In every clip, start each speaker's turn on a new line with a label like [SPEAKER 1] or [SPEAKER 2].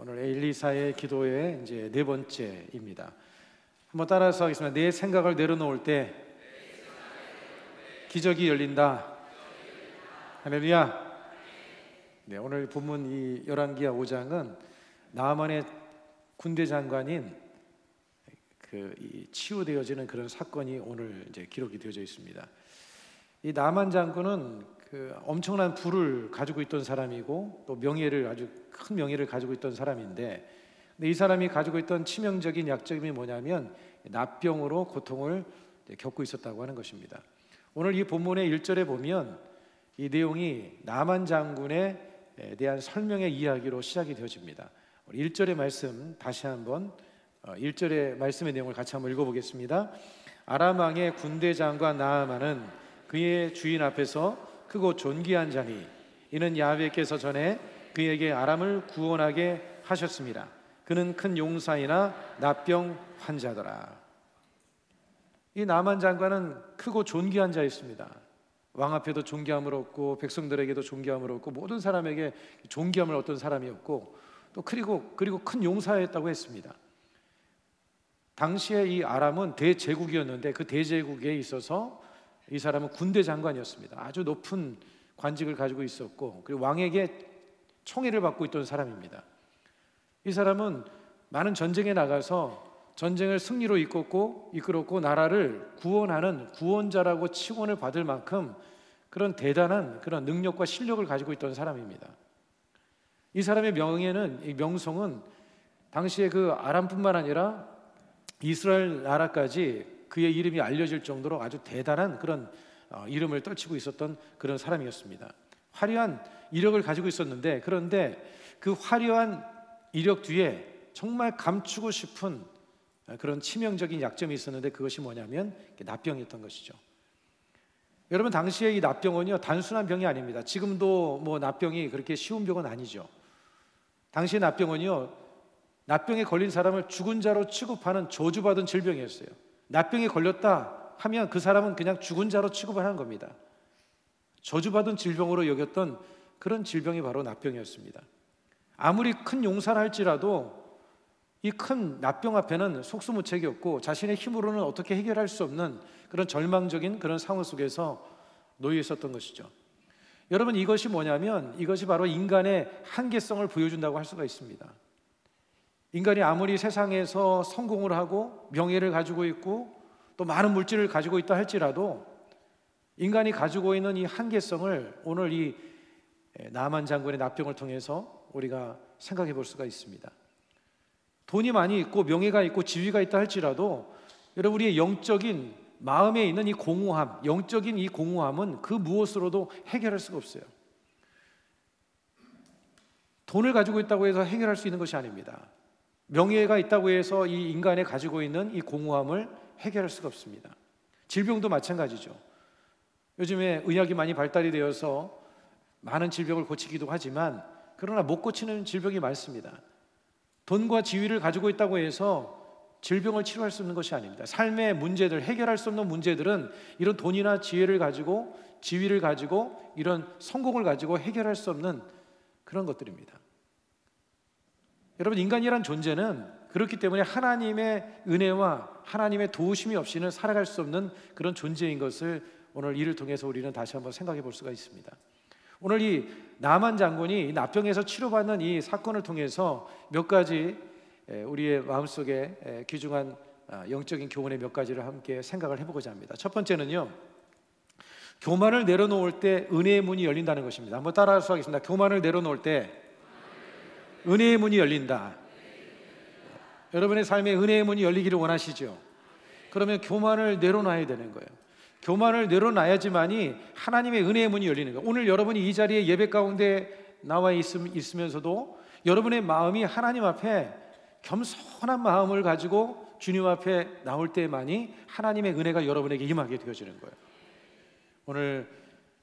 [SPEAKER 1] 오늘 엘리사의 기도의 이제 네 번째입니다. 한번 따라서 하겠습니다. 내 생각을 내려놓을 때 기적이 열린다. 할렐루야. 네, 오늘 본문 이 열왕기하 5장은 나아만의 군대 장관인 이 치유되어지는 그런 사건이 오늘 이제 기록이 되어져 있습니다. 이 나아만 장군은 엄청난 부를 가지고 있던 사람이고 또 명예를 아주 큰 명예를 가지고 있던 사람인데, 근데 이 사람이 가지고 있던 치명적인 약점이 뭐냐면 납병으로 고통을 겪고 있었다고 하는 것입니다. 오늘 이 본문의 1절에 보면 이 내용이 나아만 장군에 대한 설명의 이야기로 시작이 되어집니다. 1절의 말씀 다시 한번 1절의 말씀의 내용을 같이 한번 읽어보겠습니다. 아람 왕의 군대 장관 나아만은 그의 주인 앞에서 크고 존귀한 자니 이는 야훼께서 전에 그에게 아람을 구원하게 하셨습니다. 그는 큰 용사이나 납병 환자더라. 이 나아만 장관은 크고 존귀한 자였습니다. 왕 앞에도 존귀함을 얻고 백성들에게도 존귀함을 얻고 모든 사람에게 존귀함을 얻던 사람이었고 또 그리고 큰 용사였다고 했습니다. 당시에 이 아람은 대제국이었는데 그 대제국에 있어서 이 사람은 군대 장관이었습니다. 아주 높은 관직을 가지고 있었고 그리고 왕에게 총애를 받고 있던 사람입니다. 이 사람은 많은 전쟁에 나가서 전쟁을 승리로 이끌었고 나라를 구원하는 구원자라고 칭언을 받을 만큼 그런 대단한 그런 능력과 실력을 가지고 있던 사람입니다. 이 사람의 이 명성은 당시에 그 아람뿐만 아니라 이스라엘 나라까지 그의 이름이 알려질 정도로 아주 대단한 그런 이름을 떨치고 있었던 그런 사람이었습니다. 화려한 이력을 가지고 있었는데, 그런데 그 화려한 이력 뒤에 정말 감추고 싶은 그런 치명적인 약점이 있었는데 그것이 뭐냐면 납병이었던 것이죠. 여러분, 당시에 이 납병은요 단순한 병이 아닙니다. 지금도 뭐 납병이 그렇게 쉬운 병은 아니죠. 당시의 납병은요 납병에 걸린 사람을 죽은 자로 취급하는 저주받은 질병이었어요. 납병에 걸렸다 하면 그 사람은 그냥 죽은 자로 취급을 하는 겁니다. 저주받은 질병으로 여겼던 그런 질병이 바로 납병이었습니다. 아무리 큰 용사를 할지라도 이 큰 납병 앞에는 속수무책이었고 자신의 힘으로는 어떻게 해결할 수 없는 그런 절망적인 그런 상황 속에서 놓여 있었던 것이죠. 여러분, 이것이 뭐냐면 이것이 바로 인간의 한계성을 보여준다고 할 수가 있습니다. 인간이 아무리 세상에서 성공을 하고 명예를 가지고 있고 또 많은 물질을 가지고 있다 할지라도 인간이 가지고 있는 이 한계성을 오늘 이 나아만 장군의 납병을 통해서 우리가 생각해 볼 수가 있습니다. 돈이 많이 있고 명예가 있고 지위가 있다 할지라도 여러분, 우리의 영적인 마음에 있는 이 공허함, 영적인 이 공허함은 그 무엇으로도 해결할 수가 없어요. 돈을 가지고 있다고 해서 해결할 수 있는 것이 아닙니다. 명예가 있다고 해서 이 인간이 가지고 있는 이 공허함을 해결할 수가 없습니다. 질병도 마찬가지죠. 요즘에 의학이 많이 발달이 되어서 많은 질병을 고치기도 하지만 그러나 못 고치는 질병이 많습니다. 돈과 지위를 가지고 있다고 해서 질병을 치료할 수 있는 것이 아닙니다. 삶의 문제들, 해결할 수 없는 문제들은 이런 돈이나 지혜를 가지고 지위를 가지고 이런 성공을 가지고 해결할 수 없는 그런 것들입니다. 여러분, 인간이란 존재는 그렇기 때문에 하나님의 은혜와 하나님의 도우심이 없이는 살아갈 수 없는 그런 존재인 것을 오늘 이를 통해서 우리는 다시 한번 생각해 볼 수가 있습니다. 오늘 이 나아만 장군이 납병에서 치료받는 이 사건을 통해서 몇 가지 우리의 마음속에 귀중한 영적인 교훈의 몇 가지를 함께 생각을 해보고자 합니다. 첫 번째는요, 교만을 내려놓을 때 은혜의 문이 열린다는 것입니다. 한번 따라서 하겠습니다. 교만을 내려놓을 때 은혜의 문이 열린다. 여러분의 삶에 은혜의 문이 열리기를 원하시죠? 그러면 교만을 내려놔야 되는 거예요. 교만을 내려놔야지만이 하나님의 은혜의 문이 열리는 거예요. 오늘 여러분이 이 자리에 예배 가운데 나와 있으면서도 여러분의 마음이 하나님 앞에 겸손한 마음을 가지고 주님 앞에 나올 때만이 하나님의 은혜가 여러분에게 임하게 되어지는 거예요. 오늘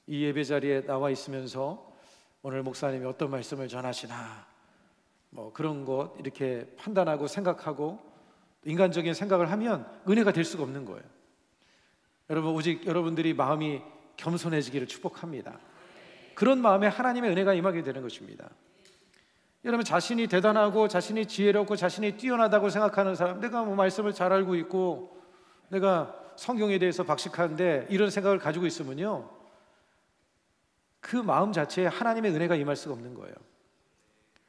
[SPEAKER 1] 이 예배 자리에 나와 있으면서 오늘 목사님이 어떤 말씀을 전하시나 그런 것 이렇게 판단하고 생각하고 인간적인 생각을 하면 은혜가 될 수가 없는 거예요. 여러분, 오직 여러분들이 마음이 겸손해지기를 축복합니다. 그런 마음에 하나님의 은혜가 임하게 되는 것입니다. 여러분, 자신이 대단하고 자신이 지혜롭고 자신이 뛰어나다고 생각하는 사람, 내가 뭐 말씀을 잘 알고 있고 내가 성경에 대해서 박식한데 이런 생각을 가지고 있으면요, 그 마음 자체에 하나님의 은혜가 임할 수가 없는 거예요.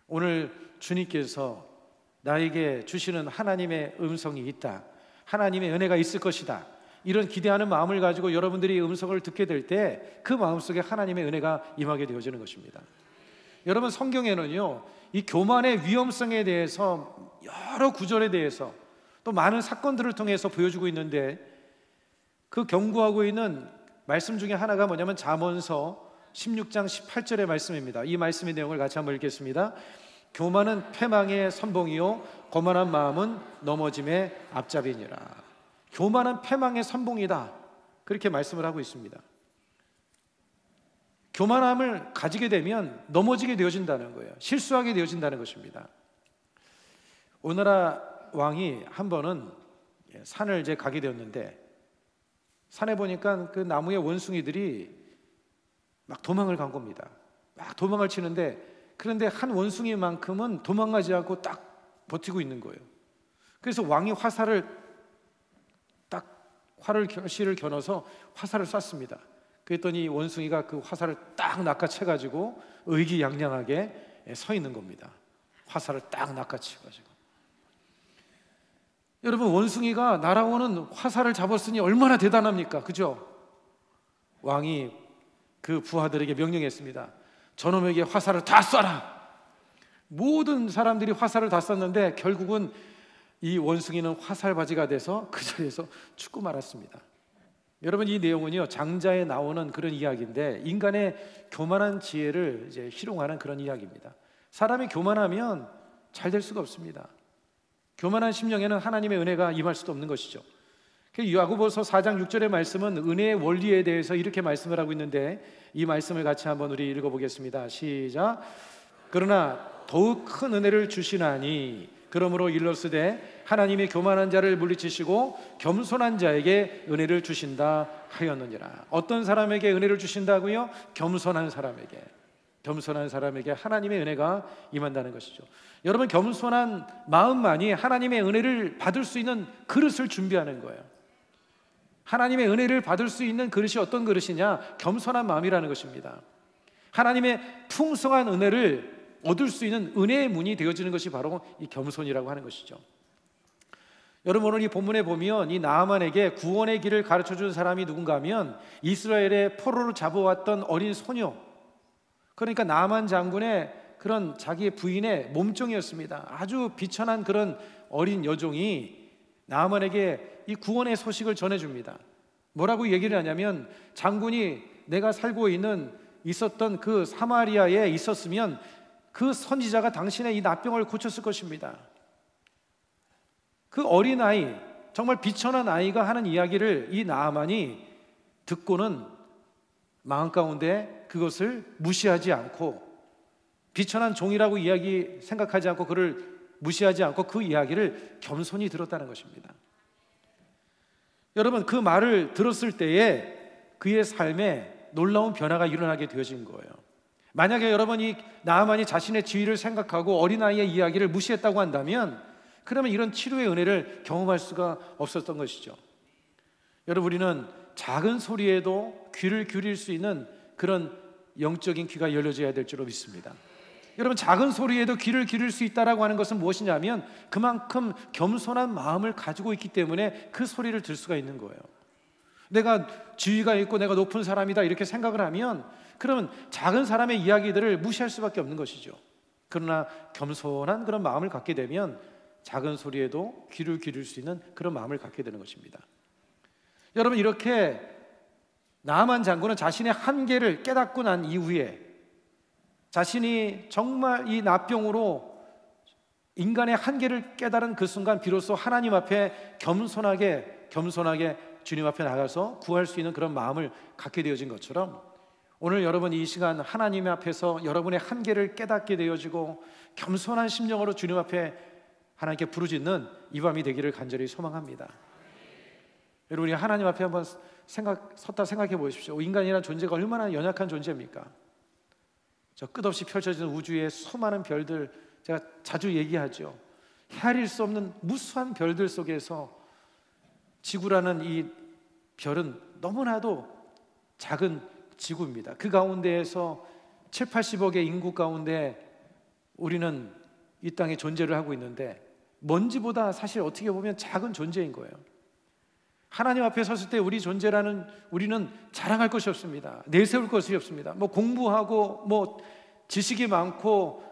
[SPEAKER 1] 오늘 주님께서 나에게 주시는 하나님의 음성이 있다, 하나님의 은혜가 있을 것이다, 이런 기대하는 마음을 가지고 여러분들이 음성을 듣게 될 때 그 마음속에 하나님의 은혜가 임하게 되어지는 것입니다. 여러분, 성경에는요, 이 교만의 위험성에 대해서 여러 구절에 대해서 또 많은 사건들을 통해서 보여주고 있는데, 그 경고하고 있는 말씀 중에 하나가 뭐냐면 잠언서 16장 18절의 말씀입니다. 이 말씀의 내용을 같이 한번 읽겠습니다. 교만은 패망의 선봉이요 거만한 마음은 넘어짐의 앞잡이니라. 교만은 패망의 선봉이다, 그렇게 말씀을 하고 있습니다. 교만함을 가지게 되면 넘어지게 되어진다는 거예요. 실수하게 되어진다는 것입니다. 오나라 왕이 한 번은 산을 이제 가게 되었는데, 산에 보니까 그 나무의 원숭이들이 막 도망을 간 겁니다. 막 도망을 치는데, 그런데 한 원숭이만큼은 도망가지 않고 딱 버티고 있는 거예요. 그래서 왕이 실을 겨눠서 화살을 쐈습니다. 그랬더니 원숭이가 그 화살을 딱 낚아채가지고 의기양양하게 서 있는 겁니다. 화살을 딱 낚아채가지고. 여러분, 원숭이가 날아오는 화살을 잡았으니 얼마나 대단합니까? 그죠? 왕이 그 부하들에게 명령했습니다. 저놈에게 화살을 다 쏴라. 모든 사람들이 화살을 다 쐈는데 결국은 이 원숭이는 화살바지가 돼서 그 자리에서 죽고 말았습니다. 여러분, 이 내용은요, 장자에 나오는 그런 이야기인데, 인간의 교만한 지혜를 이제 희롱하는 그런 이야기입니다. 사람이 교만하면 잘 될 수가 없습니다. 교만한 심령에는 하나님의 은혜가 임할 수도 없는 것이죠. 야고보서 4장 6절의 말씀은 은혜의 원리에 대해서 이렇게 말씀을 하고 있는데, 이 말씀을 같이 한번 우리 읽어보겠습니다. 시작. 그러나 더욱 큰 은혜를 주시나니 그러므로 일러스되 하나님이 교만한 자를 물리치시고 겸손한 자에게 은혜를 주신다 하였느니라. 어떤 사람에게 은혜를 주신다고요? 겸손한 사람에게 하나님의 은혜가 임한다는 것이죠. 여러분, 겸손한 마음만이 하나님의 은혜를 받을 수 있는 그릇을 준비하는 거예요. 하나님의 은혜를 받을 수 있는 그릇이 어떤 그릇이냐? 겸손한 마음이라는 것입니다. 하나님의 풍성한 은혜를 얻을 수 있는 은혜의 문이 되어지는 것이 바로 이 겸손이라고 하는 것이죠. 여러분, 오늘 이 본문에 보면 이 나아만에게 구원의 길을 가르쳐준 사람이 누군가 하면 이스라엘의 포로로 잡아왔던 어린 소녀, 그러니까 나아만 장군의 그런 자기의 부인의 몸종이었습니다. 아주 비천한 그런 어린 여종이 나아만에게 이 구원의 소식을 전해줍니다. 뭐라고 얘기를 하냐면, 장군이 내가 살고 있었던 그 사마리아에 있었으면 그 선지자가 당신의 이 나병을 고쳤을 것입니다. 그 어린아이, 정말 비천한 아이가 하는 이야기를 이 나아만이 듣고는 마음 가운데 그것을 무시하지 않고, 비천한 종이라고 생각하지 않고 그를 무시하지 않고 그 이야기를 겸손히 들었다는 것입니다. 여러분, 그 말을 들었을 때에 그의 삶에 놀라운 변화가 일어나게 되어진 거예요. 만약에 여러분이 나아만이 자신의 지위를 생각하고 어린아이의 이야기를 무시했다고 한다면, 그러면 이런 치료의 은혜를 경험할 수가 없었던 것이죠. 여러분, 우리는 작은 소리에도 귀를 기울일 수 있는 그런 영적인 귀가 열려져야 될 줄로 믿습니다. 여러분, 작은 소리에도 귀를 기울일 수 있다라고 하는 것은 무엇이냐면 그만큼 겸손한 마음을 가지고 있기 때문에 그 소리를 들 수가 있는 거예요. 내가 지위가 있고 내가 높은 사람이다 이렇게 생각을 하면, 그러면 작은 사람의 이야기들을 무시할 수밖에 없는 것이죠. 그러나 겸손한 그런 마음을 갖게 되면 작은 소리에도 귀를 기울일 수 있는 그런 마음을 갖게 되는 것입니다. 여러분, 이렇게 나아만 장군은 자신의 한계를 깨닫고 난 이후에, 자신이 정말 이 나병으로 인간의 한계를 깨달은 그 순간 비로소 하나님 앞에 겸손하게 주님 앞에 나가서 구할 수 있는 그런 마음을 갖게 되어진 것처럼, 오늘 여러분 이 시간 하나님 앞에서 여러분의 한계를 깨닫게 되어지고 겸손한 심령으로 주님 앞에 하나님께 부르짖는 이 밤이 되기를 간절히 소망합니다. 여러분, 우리 하나님 앞에 한번 섰다 생각해 보십시오. 인간이라는 존재가 얼마나 연약한 존재입니까? 저 끝없이 펼쳐지는 우주의 수많은 별들, 제가 자주 얘기하죠. 헤아릴 수 없는 무수한 별들 속에서 지구라는 이 별은 너무나도 작은 지구입니다. 그 가운데에서 7, 80억의 인구 가운데 우리는 이 땅에 존재를 하고 있는데 먼지보다 사실 어떻게 보면 작은 존재인 거예요. 하나님 앞에 섰을 때 우리는 자랑할 것이 없습니다. 내세울 것이 없습니다. 뭐 공부하고 뭐 지식이 많고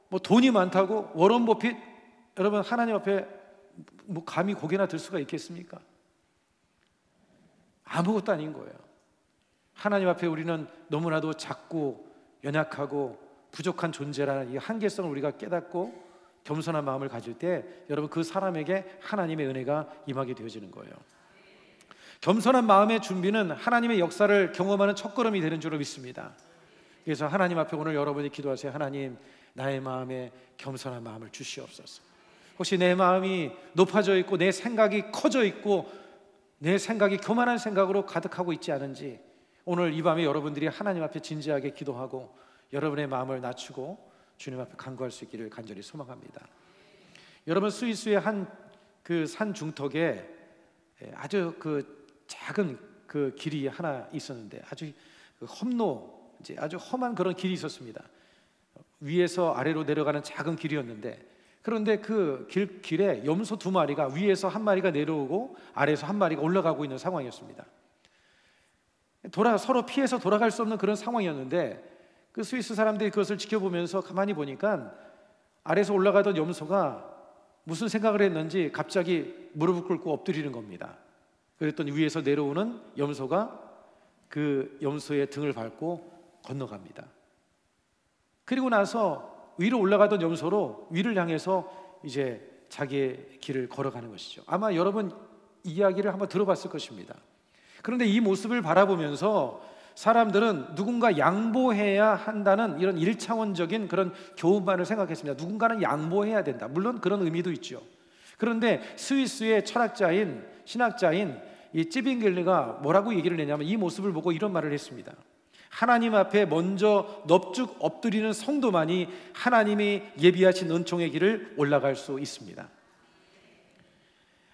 [SPEAKER 1] 뭐 돈이 많다고 워런 버핏, 여러분 하나님 앞에 뭐 감히 고개나 들 수가 있겠습니까? 아무것도 아닌 거예요. 하나님 앞에 우리는 너무나도 작고 연약하고 부족한 존재라는 이 한계성을 우리가 깨닫고 겸손한 마음을 가질 때 여러분 그 사람에게 하나님의 은혜가 임하게 되어지는 거예요. 겸손한 마음의 준비는 하나님의 역사를 경험하는 첫걸음이 되는 줄로 믿습니다. 그래서 하나님 앞에 오늘 여러분이 기도하세요. 하나님, 나의 마음에 겸손한 마음을 주시옵소서. 혹시 내 마음이 높아져 있고 내 생각이 커져 있고 내 생각이 교만한 생각으로 가득하고 있지 않은지 오늘 이 밤에 여러분들이 하나님 앞에 진지하게 기도하고 여러분의 마음을 낮추고 주님 앞에 간구할 수 있기를 간절히 소망합니다. 여러분 스위스의 한 그 산 중턱에 아주 그 작은 그 길이 하나 있었는데 아주 이제 아주 험한 그런 길이 있었습니다. 위에서 아래로 내려가는 작은 길이었는데 그런데 그 길에 염소 2마리가 위에서 한 마리가 내려오고 아래에서 한 마리가 올라가고 있는 상황이었습니다. 서로 피해서 돌아갈 수 없는 그런 상황이었는데 그 스위스 사람들이 그것을 지켜보면서 가만히 보니까 아래에서 올라가던 염소가 무슨 생각을 했는지 갑자기 무릎을 꿇고 엎드리는 겁니다. 그랬더니 위에서 내려오는 염소가 그 염소의 등을 밟고 건너갑니다. 그리고 나서 위로 올라가던 염소로 위를 향해서 이제 자기의 길을 걸어가는 것이죠. 아마 여러분 이야기를 한번 들어봤을 것입니다. 그런데 이 모습을 바라보면서 사람들은 누군가 양보해야 한다는 이런 1차원적인 그런 교훈만을 생각했습니다. 누군가는 양보해야 된다. 물론 그런 의미도 있죠. 그런데 스위스의 철학자인 신학자인 이 찌빙겔르가 뭐라고 얘기를 했냐면 이 모습을 보고 이런 말을 했습니다. 하나님 앞에 먼저 넙죽 엎드리는 성도만이 하나님이 예비하신 은총의 길을 올라갈 수 있습니다.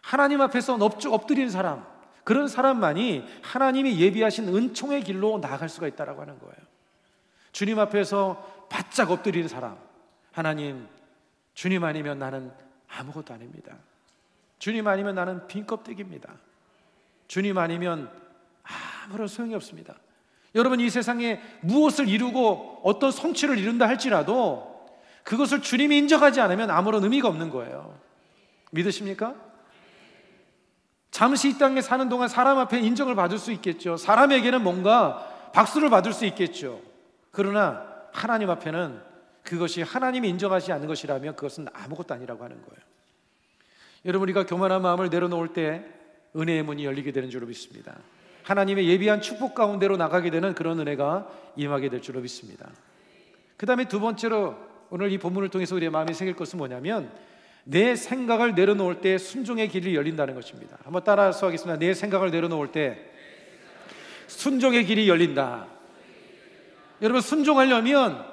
[SPEAKER 1] 하나님 앞에서 넙죽 엎드리는 사람, 그런 사람만이 하나님이 예비하신 은총의 길로 나아갈 수가 있다고 하는 거예요. 주님 앞에서 바짝 엎드리는 사람, 하나님, 주님 아니면 나는 아무것도 아닙니다. 주님 아니면 나는 빈 껍데기입니다. 주님 아니면 아무런 소용이 없습니다. 여러분 이 세상에 무엇을 이루고 어떤 성취를 이룬다 할지라도 그것을 주님이 인정하지 않으면 아무런 의미가 없는 거예요. 믿으십니까? 잠시 이 땅에 사는 동안 사람 앞에 인정을 받을 수 있겠죠. 사람에게는 뭔가 박수를 받을 수 있겠죠. 그러나 하나님 앞에는 그것이 하나님이 인정하지 않는 것이라면 그것은 아무것도 아니라고 하는 거예요. 여러분 우리가 교만한 마음을 내려놓을 때 은혜의 문이 열리게 되는 줄로 믿습니다. 하나님의 예비한 축복 가운데로 나가게 되는 그런 은혜가 임하게 될 줄로 믿습니다. 그 다음에 두 번째로 오늘 이 본문을 통해서 우리의 마음이 생길 것은 뭐냐면 내 생각을 내려놓을 때 순종의 길이 열린다는 것입니다. 한번 따라서 하겠습니다. 내 생각을 내려놓을 때 순종의 길이 열린다. 여러분 순종하려면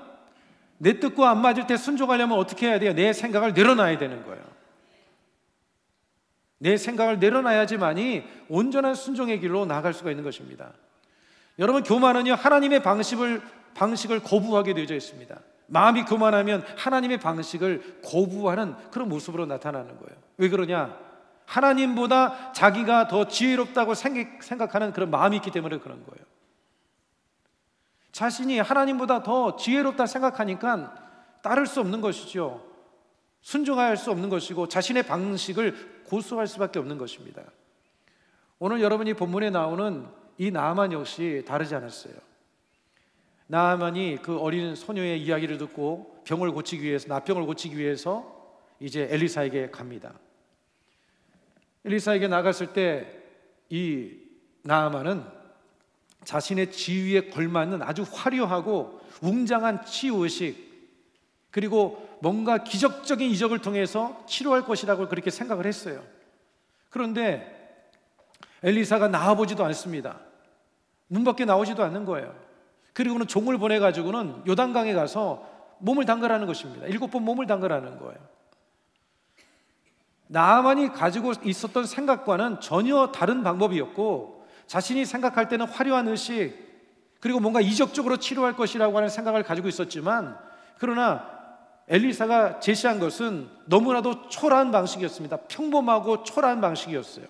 [SPEAKER 1] 내 뜻과 안 맞을 때 순종하려면 어떻게 해야 돼요? 내 생각을 내려놔야 되는 거예요. 내 생각을 내려놔야지만이 온전한 순종의 길로 나아갈 수가 있는 것입니다. 여러분 교만은요 하나님의 방식을 거부하게 되어져 있습니다. 마음이 교만하면 하나님의 방식을 거부하는 그런 모습으로 나타나는 거예요. 왜 그러냐? 하나님보다 자기가 더 지혜롭다고 생각하는 그런 마음이 있기 때문에 그런 거예요. 자신이 하나님보다 더 지혜롭다 생각하니까 따를 수 없는 것이죠. 순종할 수 없는 것이고 자신의 방식을 고수할 수밖에 없는 것입니다. 오늘 여러분이 본문에 나오는 이 나아만 역시 다르지 않았어요. 나아만이 그 어린 소녀의 이야기를 듣고 병을 고치기 위해서 나병을 고치기 위해서 이제 엘리사에게 갑니다. 엘리사에게 나갔을 때 이 나아만은 자신의 지위에 걸맞는 아주 화려하고 웅장한 치유의식 그리고 뭔가 기적적인 이적을 통해서 치료할 것이라고 그렇게 생각을 했어요. 그런데 엘리사가 나와보지도 않습니다. 문 밖에 나오지도 않는 거예요. 그리고는 종을 보내가지고는 요단강에 가서 몸을 담가라는 것입니다. 7번 몸을 담가라는 거예요. 나아만이 가지고 있었던 생각과는 전혀 다른 방법이었고, 자신이 생각할 때는 화려한 의식, 그리고 뭔가 이적적으로 치료할 것이라고 하는 생각을 가지고 있었지만, 그러나 엘리사가 제시한 것은 너무나도 초라한 방식이었습니다. 평범하고 초라한 방식이었어요.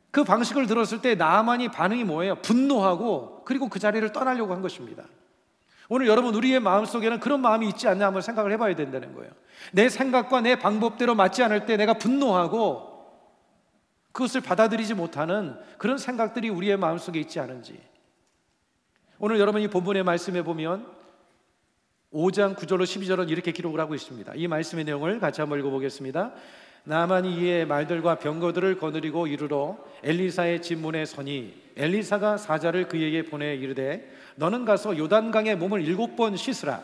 [SPEAKER 1] 그 방식을 들었을 때 나아만이 반응이 뭐예요? 분노하고, 그리고 그 자리를 떠나려고 한 것입니다. 오늘 여러분, 우리의 마음속에는 그런 마음이 있지 않냐 한번 생각을 해봐야 된다는 거예요. 내 생각과 내 방법대로 맞지 않을 때 내가 분노하고 그것을 받아들이지 못하는 그런 생각들이 우리의 마음속에 있지 않은지. 오늘 여러분이 본문의 말씀에 보면 5장 9절로 12절은 이렇게 기록을 하고 있습니다. 이 말씀의 내용을 같이 한번 읽어보겠습니다. 나아만이 이에 말들과 병거들을 거느리고 이르러 엘리사의 집문에 서니 엘리사가 사자를 그에게 보내 이르되 너는 가서 요단강에 몸을 7번 씻으라.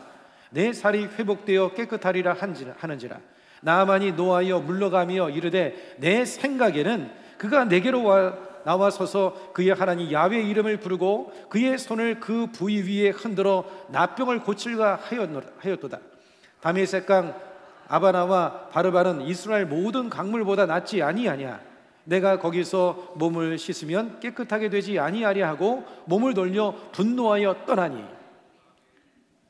[SPEAKER 1] 내 살이 회복되어 깨끗하리라 하는지라. 나아만이 노하여 물러가며 이르되 내 생각에는 그가 내게로 나와서서 그의 하나님 야훼 이름을 부르고 그의 손을 그 부위 위에 흔들어 나병을 고칠까 하였도다. 다메섹강 아바나와 바르바는 이스라엘 모든 강물보다 낫지 아니하냐. 내가 거기서 몸을 씻으면 깨끗하게 되지 아니하랴 하고 몸을 돌려 분노하여 떠나니.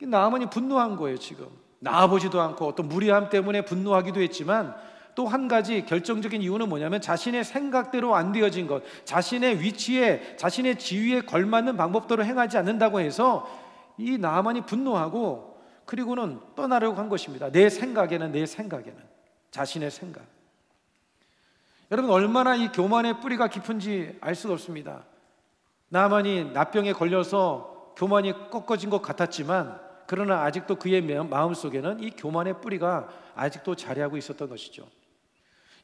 [SPEAKER 1] 나아만이 분노한 거예요. 지금 나아보지도 않고 어떤 무리함 때문에 분노하기도 했지만, 또 한 가지 결정적인 이유는 뭐냐면 자신의 생각대로 안 되어진 것, 자신의 위치에, 자신의 지위에 걸맞는 방법대로 행하지 않는다고 해서 이 나아만이 분노하고 그리고는 떠나려고 한 것입니다. 내 생각에는 자신의 생각. 여러분, 얼마나 이 교만의 뿌리가 깊은지 알 수가 없습니다. 나아만이 나병에 걸려서 교만이 꺾어진 것 같았지만, 그러나 아직도 그의 마음속에는 이 교만의 뿌리가 아직도 자리하고 있었던 것이죠.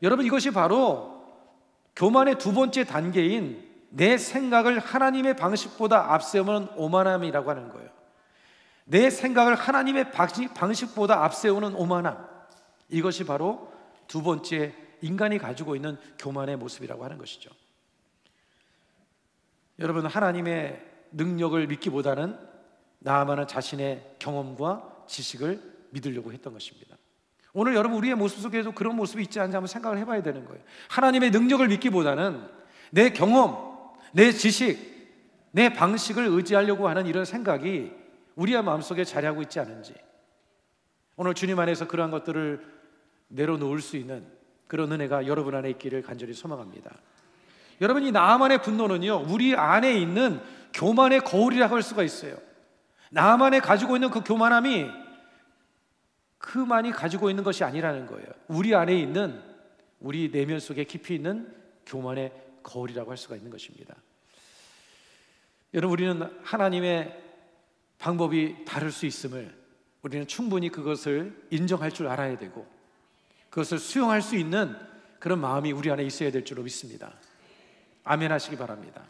[SPEAKER 1] 여러분, 이것이 바로 교만의 두 번째 단계인 내 생각을 하나님의 방식보다 앞세우는 오만함이라고 하는 거예요. 내 생각을 하나님의 방식보다 앞세우는 오만함, 이것이 바로 두 번째 인간이 가지고 있는 교만의 모습이라고 하는 것이죠. 여러분, 하나님의 능력을 믿기보다는 나아만은 자신의 경험과 지식을 믿으려고 했던 것입니다. 오늘 여러분, 우리의 모습 속에도 그런 모습이 있지 않은지 한번 생각을 해봐야 되는 거예요. 하나님의 능력을 믿기보다는 내 경험, 내 지식, 내 방식을 의지하려고 하는 이런 생각이 우리의 마음속에 자리하고 있지 않은지, 오늘 주님 안에서 그러한 것들을 내려놓을 수 있는 그런 은혜가 여러분 안에 있기를 간절히 소망합니다. 여러분, 이 나아만의 분노는요, 우리 안에 있는 교만의 거울이라고 할 수가 있어요. 나아만이 가지고 있는 그 교만함이 그만이 가지고 있는 것이 아니라는 거예요. 우리 안에 있는, 우리 내면 속에 깊이 있는 교만의 거울이라고 할 수가 있는 것입니다. 여러분, 우리는 하나님의 방법이 다를 수 있음을 우리는 충분히 그것을 인정할 줄 알아야 되고, 그것을 수용할 수 있는 그런 마음이 우리 안에 있어야 될 줄로 믿습니다. 아멘 하시기 바랍니다.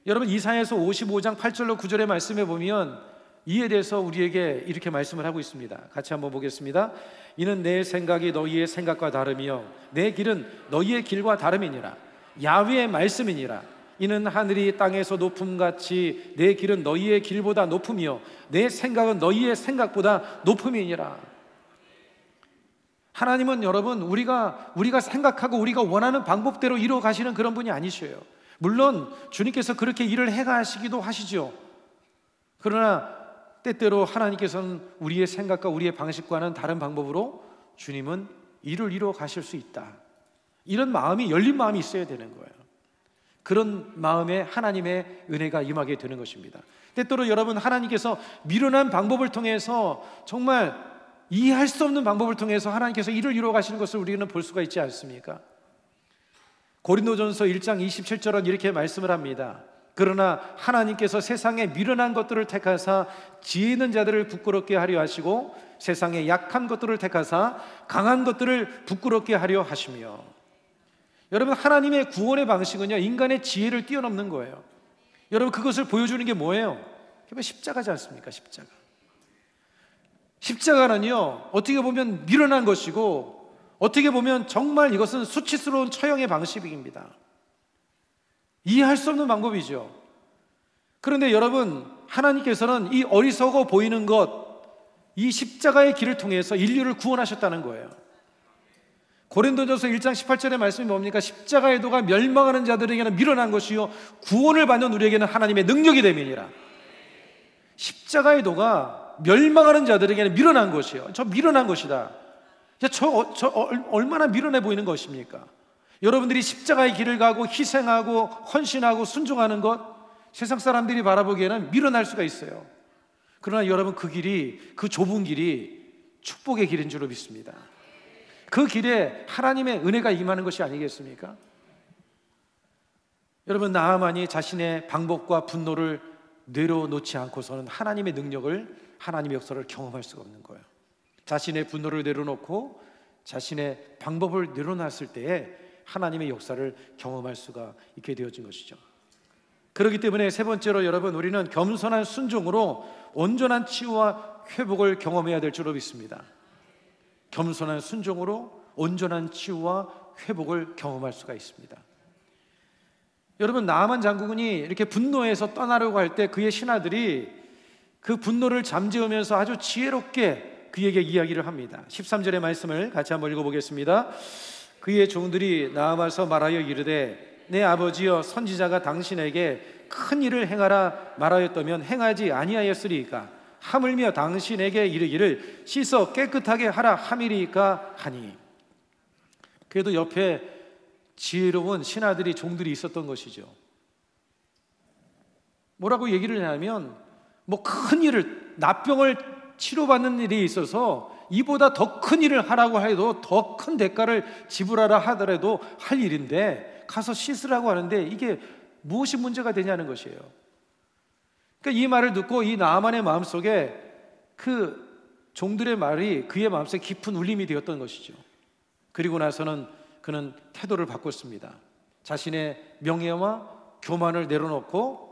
[SPEAKER 1] 여러분, 이사야서 55장 8절로 9절의 말씀에 보면 이에 대해서 우리에게 이렇게 말씀을 하고 있습니다. 같이 한번 보겠습니다. 이는 내 생각이 너희의 생각과 다르며 내 길은 너희의 길과 다름이니라. 야훼의 말씀이니라. 이는 하늘이 땅에서 높음같이 내 길은 너희의 길보다 높으며 내 생각은 너희의 생각보다 높음이니라. 하나님은 여러분, 우리가 생각하고 우리가 원하는 방법대로 이루어 가시는 그런 분이 아니셔요. 물론 주님께서 그렇게 일을 해가시기도 하시죠. 그러나 때때로 하나님께서는 우리의 생각과 우리의 방식과는 다른 방법으로 주님은 일을 이루어 가실 수 있다. 이런 마음이, 열린 마음이 있어야 되는 거예요. 그런 마음에 하나님의 은혜가 임하게 되는 것입니다. 때때로 여러분, 하나님께서 미련한 방법을 통해서, 정말 이해할 수 없는 방법을 통해서 하나님께서 일을 이루어 가시는 것을 우리는 볼 수가 있지 않습니까? 고린도전서 1장 27절은 이렇게 말씀을 합니다. 그러나 하나님께서 세상에 미련한 것들을 택하사 지혜 있는 자들을 부끄럽게 하려 하시고 세상에 약한 것들을 택하사 강한 것들을 부끄럽게 하려 하시며. 여러분, 하나님의 구원의 방식은요, 인간의 지혜를 뛰어넘는 거예요. 여러분, 그것을 보여주는 게 뭐예요? 십자가지 않습니까? 십자가는요, 어떻게 보면 미련한 것이고, 어떻게 보면 정말 이것은 수치스러운 처형의 방식입니다. 이해할 수 없는 방법이죠. 그런데 여러분, 하나님께서는 이 어리석어 보이는 것, 이 십자가의 길을 통해서 인류를 구원하셨다는 거예요. 고린도전서 1장 18절의 말씀이 뭡니까? 십자가의 도가 멸망하는 자들에게는 미련한 것이요 구원을 받는 우리에게는 하나님의 능력이 됨이니라. 십자가의 도가 멸망하는 자들에게는 미련한 것이요, 저 미련한 것이다. 얼마나 미련해 보이는 것입니까? 여러분들이 십자가의 길을 가고 희생하고 헌신하고 순종하는 것, 세상 사람들이 바라보기에는 미련할 수가 있어요. 그러나 여러분, 그 길이, 그 좁은 길이 축복의 길인 줄로 믿습니다. 그 길에 하나님의 은혜가 임하는 것이 아니겠습니까? 여러분, 나아만이 자신의 방법과 분노를 내려놓지 않고서는 하나님의 능력을, 하나님의 역사를 경험할 수가 없는 거예요. 자신의 분노를 내려놓고 자신의 방법을 내려놨을 때에 하나님의 역사를 경험할 수가 있게 되어진 것이죠. 그렇기 때문에 세 번째로 여러분, 우리는 겸손한 순종으로 온전한 치유와 회복을 경험해야 될 줄로 믿습니다. 겸손한 순종으로 온전한 치유와 회복을 경험할 수가 있습니다. 여러분, 나아만 장군이 이렇게 분노해서 떠나려고 할 때 그의 신하들이 그 분노를 잠재우면서 아주 지혜롭게 그에게 이야기를 합니다. 13절의 말씀을 같이 한번 읽어보겠습니다. 그의 종들이 나아와서 말하여 이르되 내 아버지여, 선지자가 당신에게 큰 일을 행하라 말하였다면 행하지 아니하였으리이까? 하물며 당신에게 이르기를 씻어 깨끗하게 하라 함이리이까 하니. 그래도 옆에 지혜로운 신하들이, 종들이 있었던 것이죠. 뭐라고 얘기를 하냐면, 뭐 큰 일을, 납병을 치료받는 일이 있어서 이보다 더 큰 일을 하라고 해도, 더 큰 대가를 지불하라 하더라도 할 일인데 가서 씻으라고 하는데 이게 무엇이 문제가 되냐는 것이에요. 그러니까 이 말을 듣고 이 나아만의 마음속에 그 종들의 말이 그의 마음속에 깊은 울림이 되었던 것이죠. 그리고 나서는 그는 태도를 바꿨습니다. 자신의 명예와 교만을 내려놓고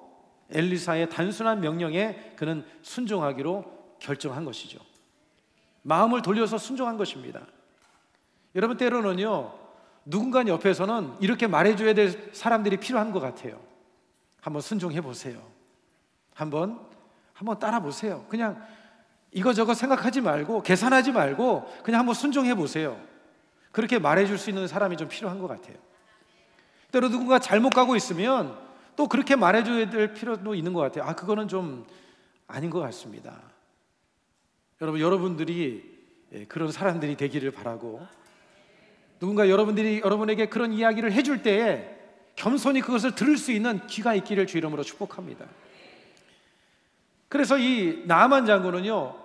[SPEAKER 1] 엘리사의 단순한 명령에 그는 순종하기로 결정한 것이죠. 마음을 돌려서 순종한 것입니다. 여러분, 때로는요, 누군가 옆에서는 이렇게 말해줘야 될 사람들이 필요한 것 같아요. 한번 순종해 보세요. 한번 따라 보세요. 그냥 이거저거 생각하지 말고, 계산하지 말고 그냥 한번 순종해 보세요. 그렇게 말해줄 수 있는 사람이 좀 필요한 것 같아요. 때로 누군가 잘못 가고 있으면 또 그렇게 말해줘야 될 필요도 있는 것 같아요. 그거는 좀 아닌 것 같습니다. 여러분들이 그런 사람들이 되기를 바라고, 누군가 여러분에게 그런 이야기를 해줄 때에 겸손히 그것을 들을 수 있는 귀가 있기를 주 이름으로 축복합니다. 그래서 이 나아만 장군은요,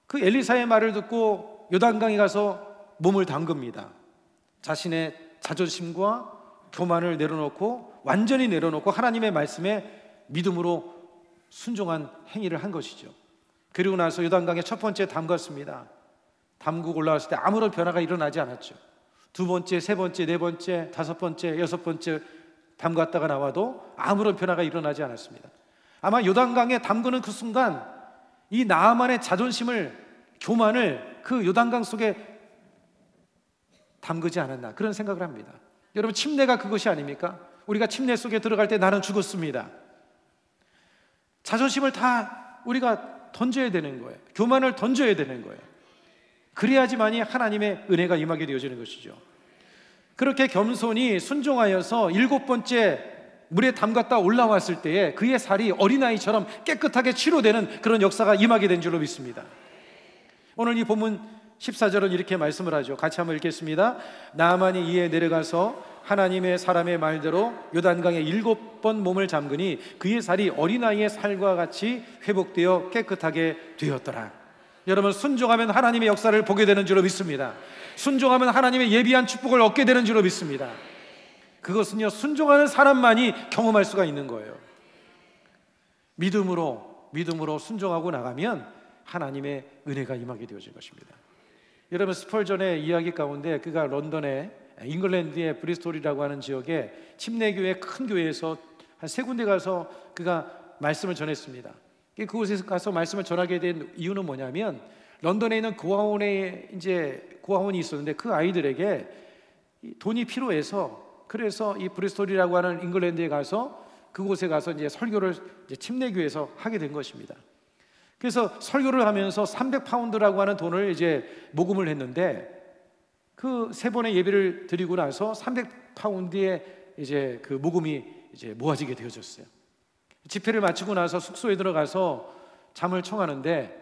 [SPEAKER 1] 그 엘리사의 말을 듣고 요단강에 가서 몸을 담급니다. 자신의 자존심과 교만을 내려놓고, 완전히 내려놓고 하나님의 말씀에 믿음으로 순종한 행위를 한 것이죠. 그리고 나서 요단강에 첫 번째 담갔습니다. 담그고 올라왔을 때 아무런 변화가 일어나지 않았죠. 두 번째, 세 번째, 네 번째, 다섯 번째, 여섯 번째 담갔다가 나와도 아무런 변화가 일어나지 않았습니다. 아마 요단강에 담그는 그 순간 이 나아만의 자존심을, 교만을 그 요단강 속에 담그지 않았나, 그런 생각을 합니다. 여러분, 침례가 그것이 아닙니까? 우리가 침례 속에 들어갈 때 나는 죽었습니다. 자존심을 다 우리가 던져야 되는 거예요. 교만을 던져야 되는 거예요. 그래야지만이 하나님의 은혜가 임하게 되어지는 것이죠. 그렇게 겸손히 순종하여서 7번째 물에 담갔다 올라왔을 때에 그의 살이 어린아이처럼 깨끗하게 치료되는 그런 역사가 임하게 된 줄로 믿습니다. 오늘 이 본문 14절은 이렇게 말씀을 하죠. 같이 한번 읽겠습니다. 나아만이 이에 내려가서 하나님의 사람의 말대로 요단강에 7번 몸을 잠그니 그의 살이 어린아이의 살과 같이 회복되어 깨끗하게 되었더라. 여러분, 순종하면 하나님의 역사를 보게 되는 줄로 믿습니다. 순종하면 하나님의 예비한 축복을 얻게 되는 줄로 믿습니다. 그것은요, 순종하는 사람만이 경험할 수가 있는 거예요. 믿음으로 순종하고 나가면 하나님의 은혜가 임하게 되어진 것입니다. 여러분, 스펄전의 이야기 가운데 그가 런던의 잉글랜드의 브리스톨이라고 하는 지역에 침례교회 큰 교회에서 한 3군데 가서 그가 말씀을 전했습니다. 그곳에서 가서 말씀을 전하게 된 이유는 뭐냐면, 런던에 있는 고아원이 있었는데 그 아이들에게 돈이 필요해서, 그래서 이 브리스톨이라고 하는 잉글랜드에 가서 그곳에 가서 이제 설교를 이제 침례교회에서 하게 된 것입니다. 그래서 설교를 하면서 300파운드라고 하는 돈을 이제 모금을 했는데, 그 3번의 예배를 드리고 나서 300파운드의 이제 그 모금이 이제 모아지게 되어졌어요. 집회를 마치고 나서 숙소에 들어가서 잠을 청하는데,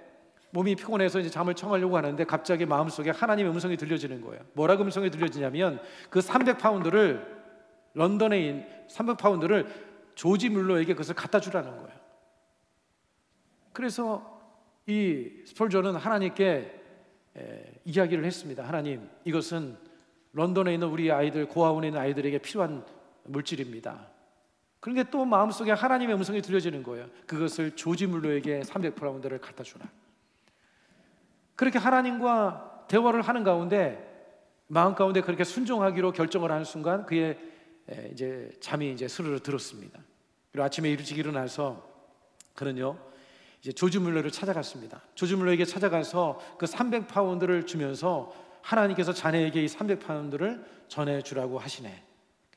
[SPEAKER 1] 몸이 피곤해서 이제 잠을 청하려고 하는데 갑자기 마음속에 하나님의 음성이 들려지는 거예요. 뭐라고 음성이 들려지냐면, 그 300파운드를 런던에 있는 300파운드를 조지 뮬러에게 그것을 갖다 주라는 거예요. 그래서 이 스펄전은 하나님께 이야기를 했습니다. 하나님, 이것은 런던에 있는 우리 아이들, 고아원에 있는 아이들에게 필요한 물질입니다. 그런데 또 마음속에 하나님의 음성이 들려지는 거예요. 그것을 조지 뮬러에게 300파운드를 갖다 주라. 그렇게 하나님과 대화를 하는 가운데, 마음 가운데 그렇게 순종하기로 결정을 하는 순간 그의 이제 잠이 이제 스르르 들었습니다. 그리고 아침에 일찍 일어나서 그는요 이제 조지 뮬러를 찾아갔습니다. 조지 뮬러에게 찾아가서 그 300파운드를 주면서 하나님께서 자네에게 이 300파운드를 전해주라고 하시네.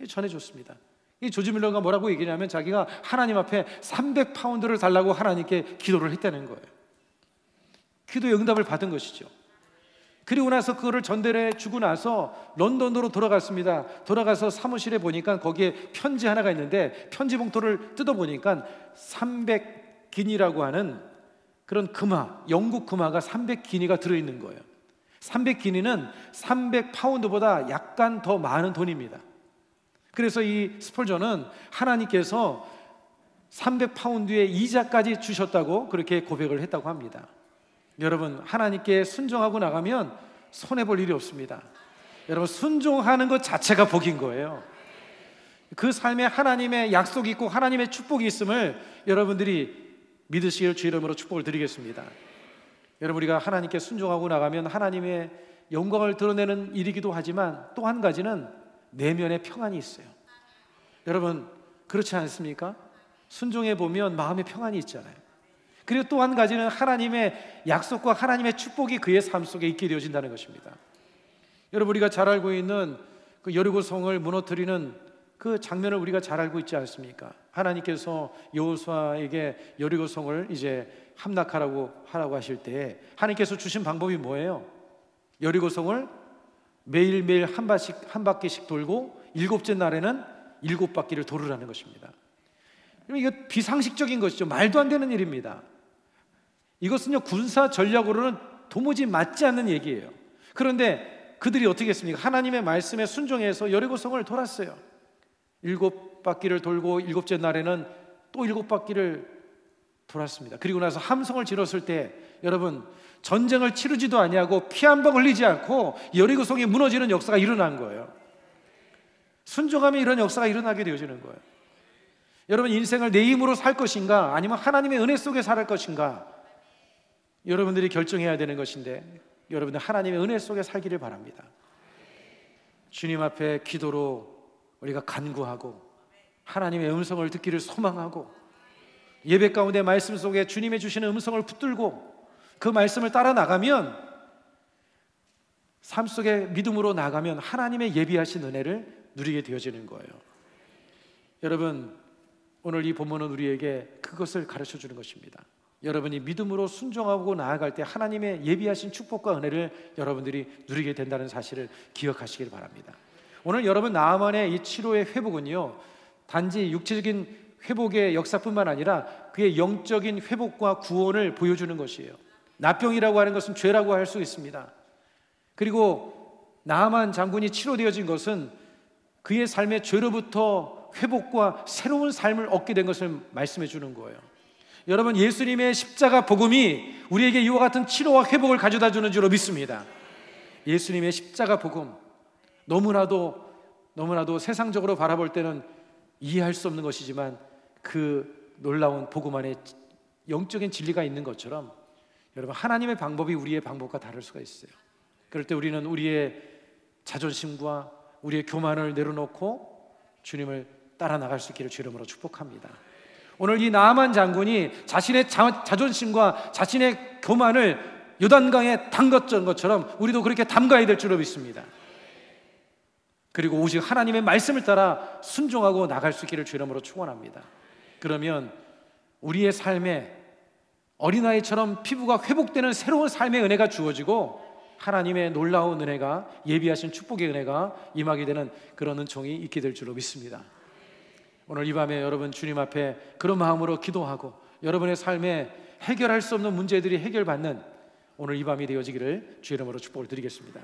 [SPEAKER 1] 전해줬습니다. 이 조지 뮬러가 뭐라고 얘기냐면, 자기가 하나님 앞에 300파운드를 달라고 하나님께 기도를 했다는 거예요. 기도의 응답을 받은 것이죠. 그리고 나서 그거를 전달해 주고 나서 런던으로 돌아갔습니다. 돌아가서 사무실에 보니까 거기에 편지 하나가 있는데, 편지 봉투를 뜯어보니까 300기니라고 하는 그런 금화, 영국 금화가 300기니가 들어있는 거예요. 300기니는 300파운드보다 약간 더 많은 돈입니다. 그래서 이 스펄전은 하나님께서 300파운드의 이자까지 주셨다고 그렇게 고백을 했다고 합니다. 여러분, 하나님께 순종하고 나가면 손해볼 일이 없습니다. 여러분, 순종하는 것 자체가 복인 거예요. 그 삶에 하나님의 약속이 있고 하나님의 축복이 있음을 여러분들이 믿으시길 주 이름으로 축복을 드리겠습니다. 여러분, 우리가 하나님께 순종하고 나가면 하나님의 영광을 드러내는 일이기도 하지만, 또 한 가지는 내면의 평안이 있어요. 여러분, 그렇지 않습니까? 순종해 보면 마음의 평안이 있잖아요. 그리고 또 한 가지는 하나님의 약속과 하나님의 축복이 그의 삶 속에 있게 되어진다는 것입니다. 여러분, 우리가 잘 알고 있는 그 여리고성을 무너뜨리는 그 장면을 우리가 잘 알고 있지 않습니까? 하나님께서 여호수아에게 여리고성을 이제 함락하라고 하실 때 하나님께서 주신 방법이 뭐예요? 여리고성을 매일매일 한 바퀴씩 돌고 7째 날에는 7바퀴를 도르라는 것입니다. 이거 비상식적인 것이죠. 말도 안 되는 일입니다. 이것은요, 군사 전략으로는 도무지 맞지 않는 얘기예요. 그런데 그들이 어떻게 했습니까? 하나님의 말씀에 순종해서 여리고성을 돌았어요. 7바퀴를 돌고 7째 날에는 또 7바퀴를 돌았습니다. 그리고 나서 함성을 질렀을 때, 여러분, 전쟁을 치르지도 아니하고 피 한 방 흘리지 않고 여리고성이 무너지는 역사가 일어난 거예요. 순종하면 이런 역사가 일어나게 되어지는 거예요. 여러분, 인생을 내 힘으로 살 것인가, 아니면 하나님의 은혜 속에 살 것인가, 여러분들이 결정해야 되는 것인데, 여러분들 하나님의 은혜 속에 살기를 바랍니다. 주님 앞에 기도로 우리가 간구하고 하나님의 음성을 듣기를 소망하고, 예배 가운데 말씀 속에 주님의 주시는 음성을 붙들고 그 말씀을 따라 나가면, 삶 속에 믿음으로 나가면 하나님의 예비하신 은혜를 누리게 되어지는 거예요. 여러분, 오늘 이 본문은 우리에게 그것을 가르쳐 주는 것입니다. 여러분이 믿음으로 순종하고 나아갈 때 하나님의 예비하신 축복과 은혜를 여러분들이 누리게 된다는 사실을 기억하시길 바랍니다. 오늘 여러분 나아만의 이 치료의 회복은요, 단지 육체적인 회복의 역사뿐만 아니라 그의 영적인 회복과 구원을 보여주는 것이에요. 나병이라고 하는 것은 죄라고 할 수 있습니다. 그리고 나아만 장군이 치료되어진 것은 그의 삶의 죄로부터 회복과 새로운 삶을 얻게 된 것을 말씀해 주는 거예요. 여러분, 예수님의 십자가 복음이 우리에게 이와 같은 치료와 회복을 가져다 주는 줄로 믿습니다. 예수님의 십자가 복음, 너무나도 세상적으로 바라볼 때는 이해할 수 없는 것이지만, 그 놀라운 복음 안에 영적인 진리가 있는 것처럼, 여러분, 하나님의 방법이 우리의 방법과 다를 수가 있어요. 그럴 때 우리는 우리의 자존심과 우리의 교만을 내려놓고 주님을 따라 나갈 수 있기를 주 이름으로 축복합니다. 오늘 이 나아만 장군이 자신의 자존심과 자신의 교만을 요단강에 담갔던 것처럼 우리도 그렇게 담가야 될 줄로 믿습니다. 그리고 오직 하나님의 말씀을 따라 순종하고 나갈 수 있기를 주 이름으로 축원합니다. 그러면 우리의 삶에 어린아이처럼 피부가 회복되는 새로운 삶의 은혜가 주어지고 하나님의 놀라운 은혜가, 예비하신 축복의 은혜가 임하게 되는 그런 은총이 있게 될 줄로 믿습니다. 오늘 이 밤에 여러분 주님 앞에 그런 마음으로 기도하고 여러분의 삶에 해결할 수 없는 문제들이 해결받는 오늘 이 밤이 되어지기를 주의 이름으로 축복을 드리겠습니다.